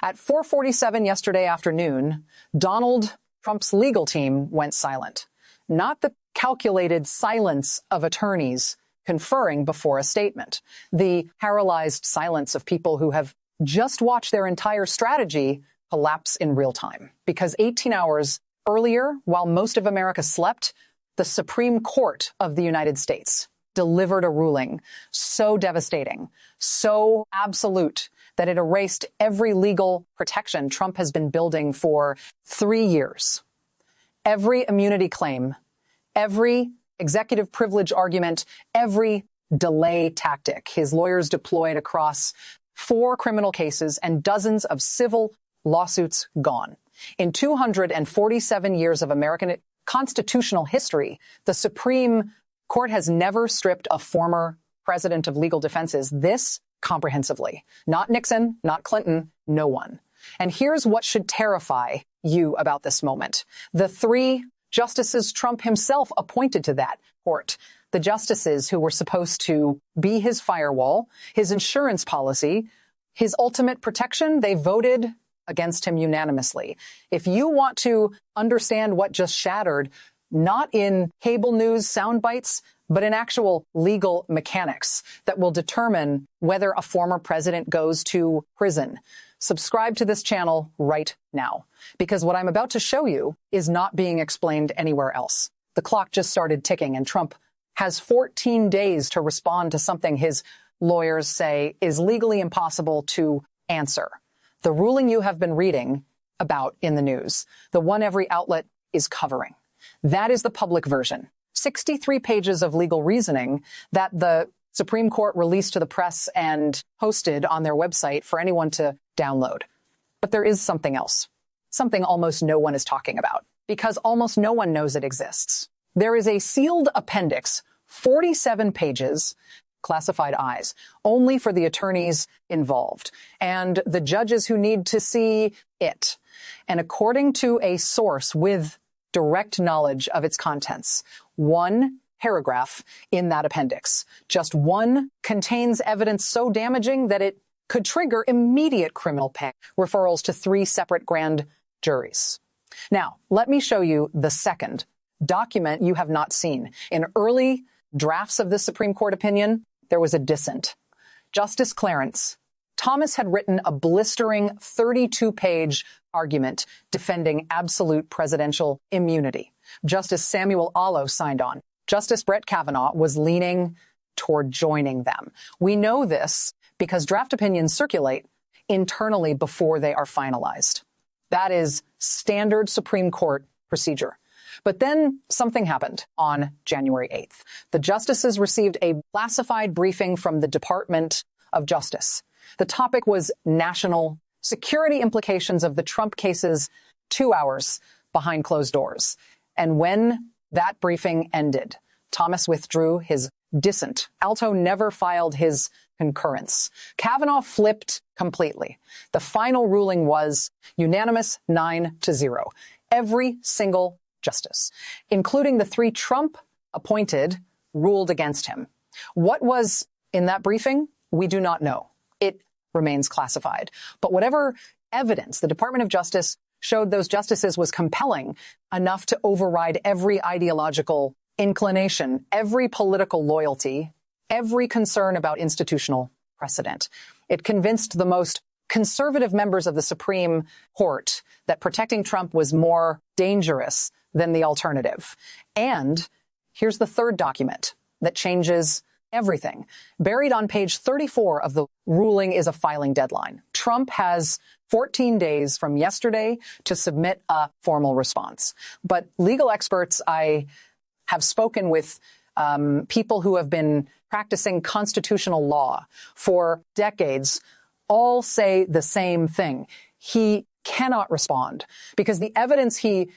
At 4:47 yesterday afternoon, Donald Trump's legal team went silent. Not the calculated silence of attorneys conferring before a statement. The paralyzed silence of people who have just watched their entire strategy collapse in real time. Because 18 hours earlier, while most of America slept, the Supreme Court of the United States delivered a ruling so devastating, so absolute, that it erased every legal protection Trump has been building for 3 years. Every immunity claim, every executive privilege argument, every delay tactic his lawyers deployed across 4 criminal cases and dozens of civil lawsuits gone. In 247 years of American constitutional history, the Supreme Court has never stripped a former president of legal defenses this comprehensively. Not Nixon, not Clinton, no one. And here's what should terrify you about this moment. The 3 justices Trump himself appointed to that court, the justices who were supposed to be his firewall, his insurance policy, his ultimate protection, they voted against him unanimously. If you want to understand what just shattered, not in cable news sound bites, but in actual legal mechanics that will determine whether a former president goes to prison, subscribe to this channel right now, because what I'm about to show you is not being explained anywhere else. The clock just started ticking, and Trump has 14 days to respond to something his lawyers say is legally impossible to answer. The ruling you have been reading about in the news, the one every outlet is covering. That is the public version. 63 pages of legal reasoning that the Supreme Court released to the press and posted on their website for anyone to download. But there is something else, something almost no one is talking about, because almost no one knows it exists. There is a sealed appendix, 47 pages, classified eyes, only for the attorneys involved and the judges who need to see it. And according to a source with direct knowledge of its contents, one paragraph in that appendix, just one, contains evidence so damaging that it could trigger immediate criminal referrals to 3 separate grand juries. Now, let me show you the second document you have not seen. In early drafts of this Supreme Court opinion, there was a dissent. Justice Clarence Thomas had written a blistering 32-page argument defending absolute presidential immunity. Justice Samuel Alito signed on. Justice Brett Kavanaugh was leaning toward joining them. We know this because draft opinions circulate internally before they are finalized. That is standard Supreme Court procedure. But then something happened on January 8th. The justices received a classified briefing from the Department of Justice. The topic was national security implications of the Trump cases 2 hours behind closed doors. And when that briefing ended, Thomas withdrew his dissent. Alito never filed his concurrence. Kavanaugh flipped completely. The final ruling was unanimous 9-0. Every single justice, including the 3 Trump appointed, ruled against him. What was in that briefing? We do not know. It remains classified. But whatever evidence the Department of Justice showed those justices was compelling enough to override every ideological inclination, every political loyalty, every concern about institutional precedent. It convinced the most conservative members of the Supreme Court that protecting Trump was more dangerous than the alternative. And here's the third document that changes everything. Buried on page 34 of the ruling is a filing deadline. Trump has 14 days from yesterday to submit a formal response. But legal experts, I have spoken with people who have been practicing constitutional law for decades, all say the same thing. He cannot respond because the evidence he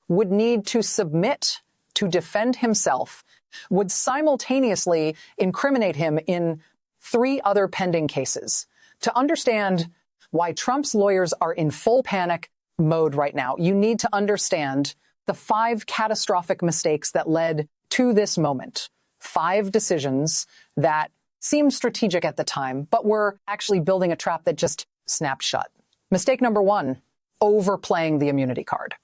would need to submit to defend himself would simultaneously incriminate him in 3 other pending cases. To understand why Trump's lawyers are in full panic mode right now, you need to understand the 5 catastrophic mistakes that led to this moment. 5 decisions that seemed strategic at the time, but were actually building a trap that just snapped shut. Mistake number one, overplaying the immunity card.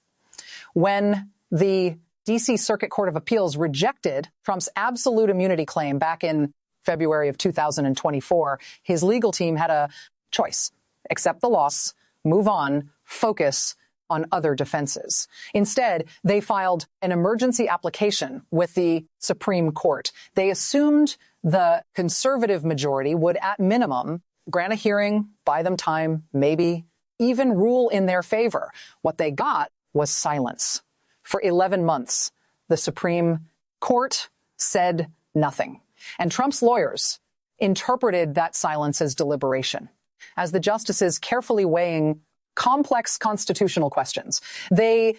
When the D.C. Circuit Court of Appeals rejected Trump's absolute immunity claim back in February of 2024, his legal team had a choice: accept the loss, move on, focus on other defenses. Instead, they filed an emergency application with the Supreme Court. They assumed the conservative majority would, at minimum, grant a hearing, buy them time, maybe even rule in their favor. What they got was silence. For 11 months, the Supreme Court said nothing. And Trump's lawyers interpreted that silence as deliberation, as the justices carefully weighing complex constitutional questions. They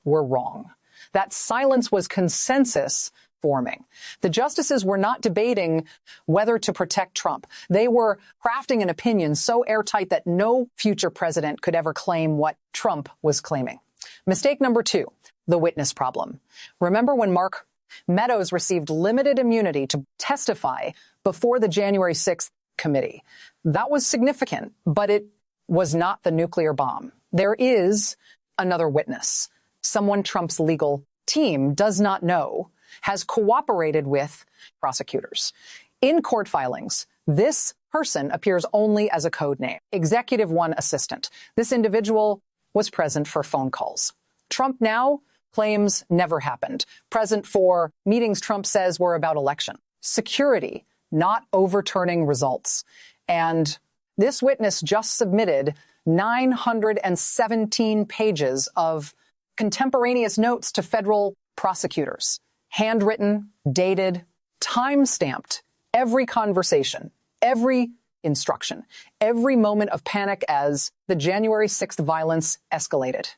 were wrong. That silence was consensus forming. The justices were not debating whether to protect Trump. They were crafting an opinion so airtight that no future president could ever claim what Trump was claiming. Mistake number two, the witness problem. Remember when Mark Meadows received limited immunity to testify before the January 6th committee? That was significant, but it was not the nuclear bomb. There is another witness, someone Trump's legal team does not know, has cooperated with prosecutors. In court filings, this person appears only as a code name, Executive One Assistant. This individual was present for phone calls. Trump now claims never happened, present for meetings Trump says were about election. Security, not overturning results. And this witness just submitted 917 pages of contemporaneous notes to federal prosecutors. Handwritten, dated, time-stamped, every conversation, every instruction, every moment of panic as the January 6th violence escalated.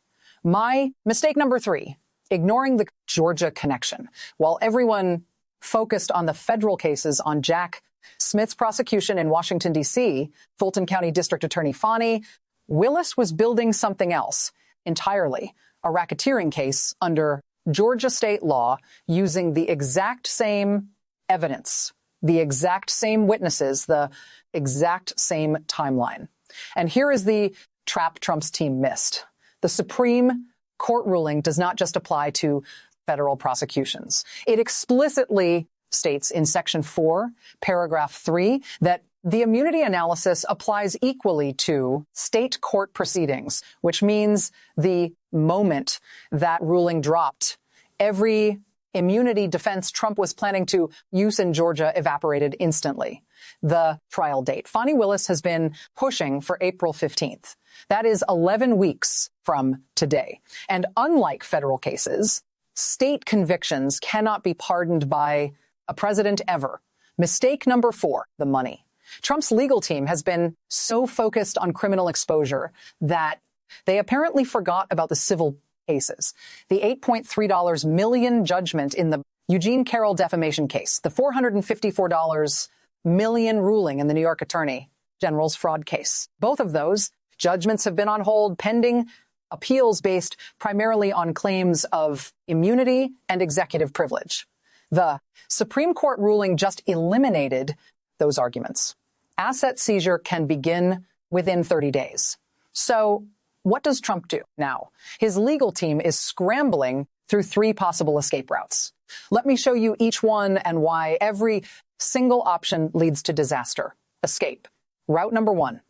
My mistake number three, ignoring the Georgia connection. While everyone focused on the federal cases on Jack Smith's prosecution in Washington, D.C., Fulton County District Attorney Fani Willis was building something else entirely, a racketeering case under Georgia state law using the exact same evidence, the exact same witnesses, the exact same timeline. And here is the trap Trump's team missed. The Supreme Court ruling does not just apply to federal prosecutions. It explicitly states in Section 4, Paragraph 3, that the immunity analysis applies equally to state court proceedings, which means the moment that ruling dropped, every immunity defense Trump was planning to use in Georgia evaporated instantly. The trial date. Fani Willis has been pushing for April 15th. That is 11 weeks from today. And unlike federal cases, state convictions cannot be pardoned by a president ever. Mistake number four, the money. Trump's legal team has been so focused on criminal exposure that they forgot about the civil cases. The $8.3 million judgment in the Eugene Carroll defamation case, the $454 million ruling in the New York Attorney General's fraud case. Both of those judgments have been on hold pending appeals based primarily on claims of immunity and executive privilege. The Supreme Court ruling just eliminated those arguments. Asset seizure can begin within 30 days. So what does Trump do now? His legal team is scrambling through three possible escape routes. Let me show you each one and why every single option leads to disaster. Escape. Route number one,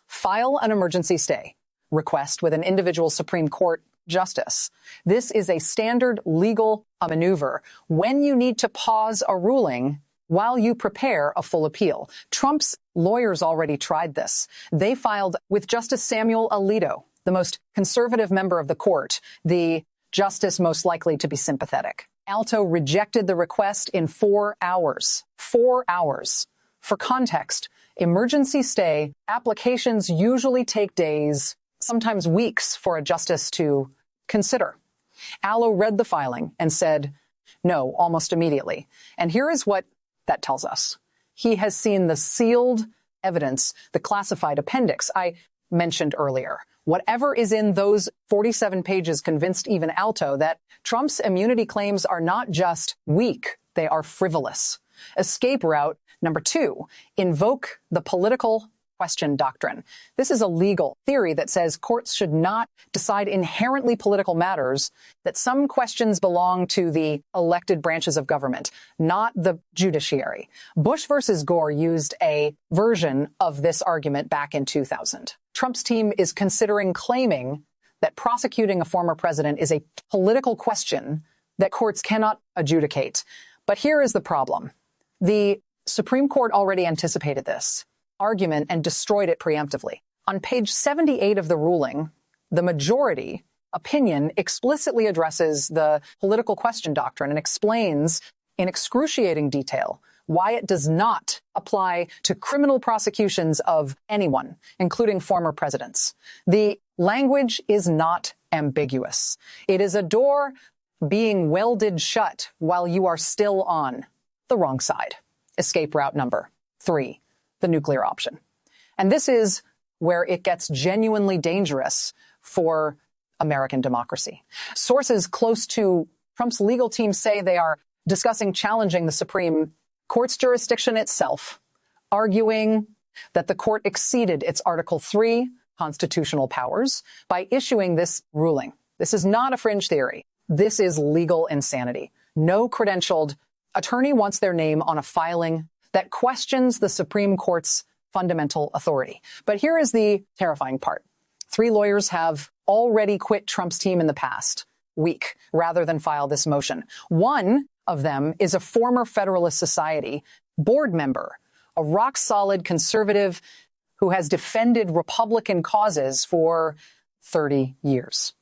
file an emergency stay request with an individual Supreme Court justice. This is a standard legal maneuver when you need to pause a ruling while you prepare a full appeal. Trump's lawyers already tried this. They filed with Justice Samuel Alito, the most conservative member of the court, the justice most likely to be sympathetic. Alito rejected the request in 4 hours. 4 hours. For context, emergency stay applications usually take days, sometimes weeks, for a justice to consider. Alito read the filing and said no almost immediately. And here is what that tells us. He has seen the sealed evidence, the classified appendix I mentioned earlier. Whatever is in those 47 pages convinced even Alito that Trump's immunity claims are not just weak, they are frivolous. Escape route number two, invoke the political question doctrine. This is a legal theory that says courts should not decide inherently political matters, that some questions belong to the elected branches of government, not the judiciary. Bush versus Gore used a version of this argument back in 2000. Trump's team is considering claiming that prosecuting a former president is a political question that courts cannot adjudicate. But here is the problem. The Supreme Court already anticipated this argument and destroyed it preemptively. On page 78 of the ruling, the majority opinion explicitly addresses the political question doctrine and explains in excruciating detail why it does not apply to criminal prosecutions of anyone, including former presidents. The language is not ambiguous. It is a door being welded shut while you are still on the wrong side. Escape route number 3, the nuclear option. And this is where it gets genuinely dangerous for American democracy. Sources close to Trump's legal team say they are discussing challenging the Supreme Court's jurisdiction itself, arguing that the court exceeded its Article 3 constitutional powers by issuing this ruling. This is not a fringe theory. This is legal insanity. No credentialed attorney wants their name on a filing that questions the Supreme Court's fundamental authority. But here is the terrifying part. 3 lawyers have already quit Trump's team in the past week rather than file this motion. One of them is a former Federalist Society board member, a rock-solid conservative who has defended Republican causes for 30 years.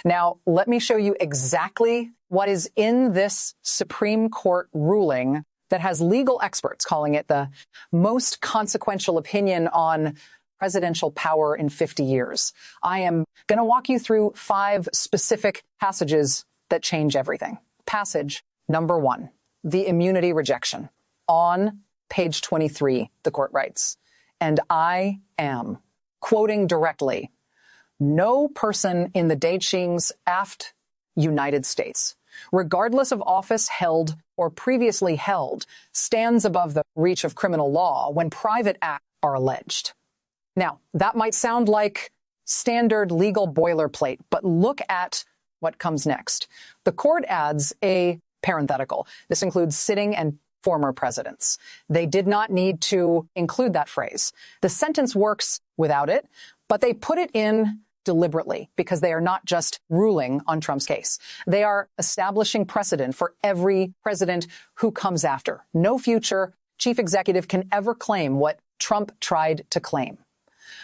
Now, let me show you exactly what is in this Supreme Court ruling that has legal experts calling it the most consequential opinion on presidential power in 50 years. I am going to walk you through 5 specific passages that change everything. Passage number 1, the immunity rejection. On page 23, the court writes, and I am, quoting directly, no person in the Daeching's aft United States, regardless of office held or previously held, stands above the reach of criminal law when private acts are alleged. Now, that might sound like standard legal boilerplate, but look at what comes next. The court adds a parenthetical. This includes sitting and former presidents. They did not need to include that phrase. The sentence works without it, but they put it in deliberately because they are not just ruling on Trump's case. They are establishing precedent for every president who comes after. No future chief executive can ever claim what Trump tried to claim.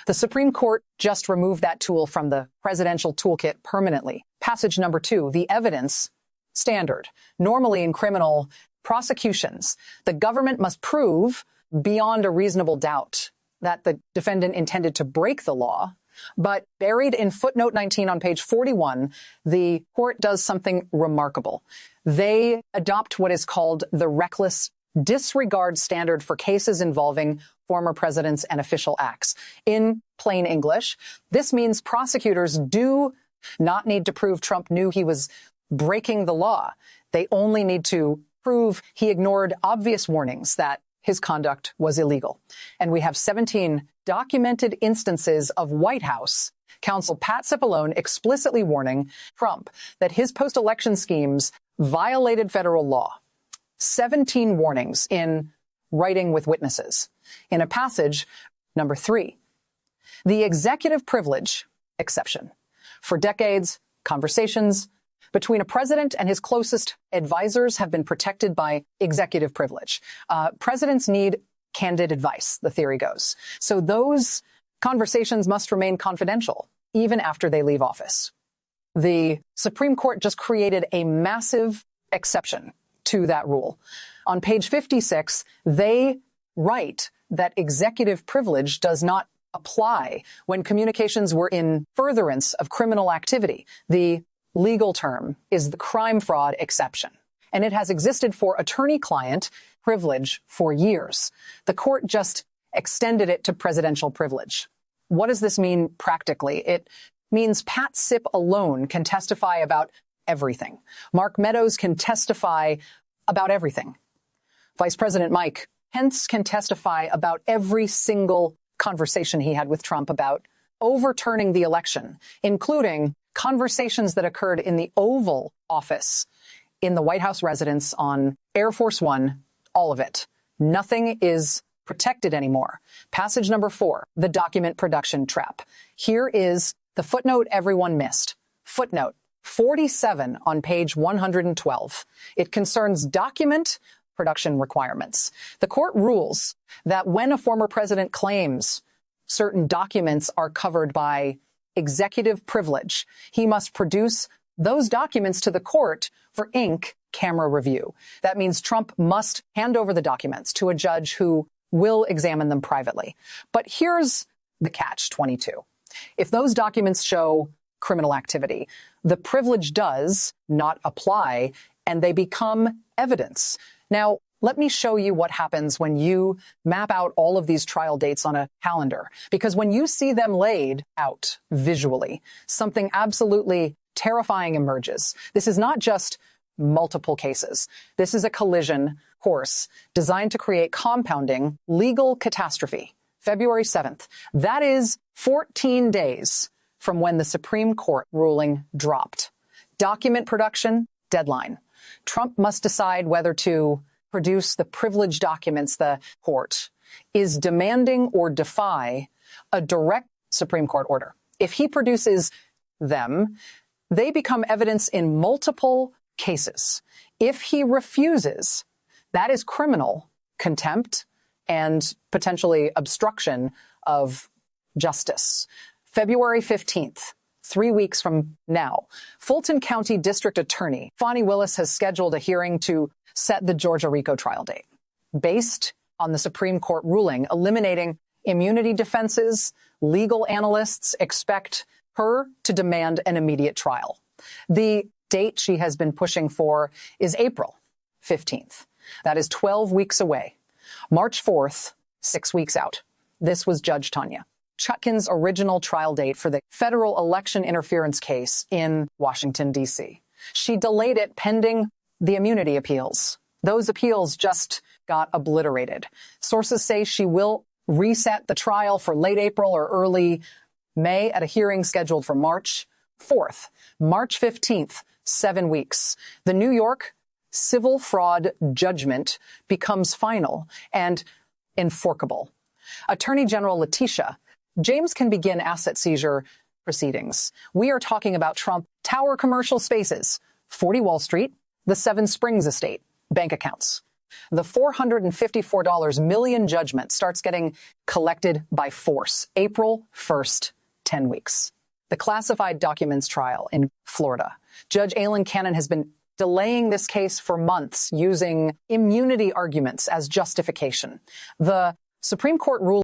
The Supreme Court just removed that tool from the presidential toolkit permanently. Passage number 2, the evidence standard. Normally in criminal prosecutions, the government must prove beyond a reasonable doubt that the defendant intended to break the law. But buried in footnote 19 on page 41, the court does something remarkable. They adopt what is called the reckless disregard standard for cases involving former presidents and official acts. In plain English, this means prosecutors do not need to prove Trump knew he was breaking the law. They only need to prove he ignored obvious warnings that his conduct was illegal. And we have 17 documented instances of White House counsel Pat Cipollone explicitly warning Trump that his post-election schemes violated federal law. 17 warnings in writing with witnesses. In a passage, number 3, the executive privilege exception. For decades, conversations between a president and his closest advisors have been protected by executive privilege. Presidents need candid advice, the theory goes. So those conversations must remain confidential, even after they leave office. The Supreme Court just created a massive exception to that rule. On page 56, they write that executive privilege does not apply when communications were in furtherance of criminal activity. The legal term is the crime fraud exception, and it has existed for attorney-client privilege for years. The court just extended it to presidential privilege. What does this mean practically? It means Pat Cip alone can testify about everything. Mark Meadows can testify about everything. Vice President Mike Pence can testify about every single conversation he had with Trump about overturning the election, including conversations that occurred in the Oval Office, in the White House residence on Air Force One, all of it. Nothing is protected anymore. Passage number 4, the document production trap. Here is the footnote everyone missed. Footnote 47 on page 112. It concerns document production requirements. The court rules that when a former president claims certain documents are covered by executive privilege, he must produce those documents to the court for camera review. That means Trump must hand over the documents to a judge who will examine them privately. But here's the catch-22. If those documents show criminal activity, the privilege does not apply and they become evidence. Now, let me show you what happens when you map out all of these trial dates on a calendar. Because when you see them laid out visually, something absolutely terrifying emerges. This is not just multiple cases. This is a collision course designed to create compounding legal catastrophe. February 7th. That is 14 days from when the Supreme Court ruling dropped. Document production deadline. Trump must decide whether to produce the privileged documents the court is demanding or defy a direct Supreme Court order. If he produces them, they become evidence in multiple cases. If he refuses, that is criminal contempt and potentially obstruction of justice. February 15th, 3 weeks from now, Fulton County District Attorney Fani Willis has scheduled a hearing to set the Georgia RICO trial date. Based on the Supreme Court ruling eliminating immunity defenses, legal analysts expect her to demand an immediate trial. The date she has been pushing for is April 15th. That is 12 weeks away. March 4th, 6 weeks out. This was Judge Tanya Chutkan's original trial date for the federal election interference case in Washington, D.C. She delayed it pending the immunity appeals. Those appeals just got obliterated. Sources say she will reset the trial for late April or early May at a hearing scheduled for March 4th. March 15th, 7 weeks. The New York civil fraud judgment becomes final and enforceable. Attorney General Letitia James can begin asset seizure proceedings. We are talking about Trump Tower commercial spaces, 40 Wall Street, the Seven Springs estate, bank accounts. The $454 million judgment starts getting collected by force. April 1st, 10 weeks. The classified documents trial in Florida. Judge Alan Cannon has been delaying this case for months using immunity arguments as justification. The Supreme Court ruled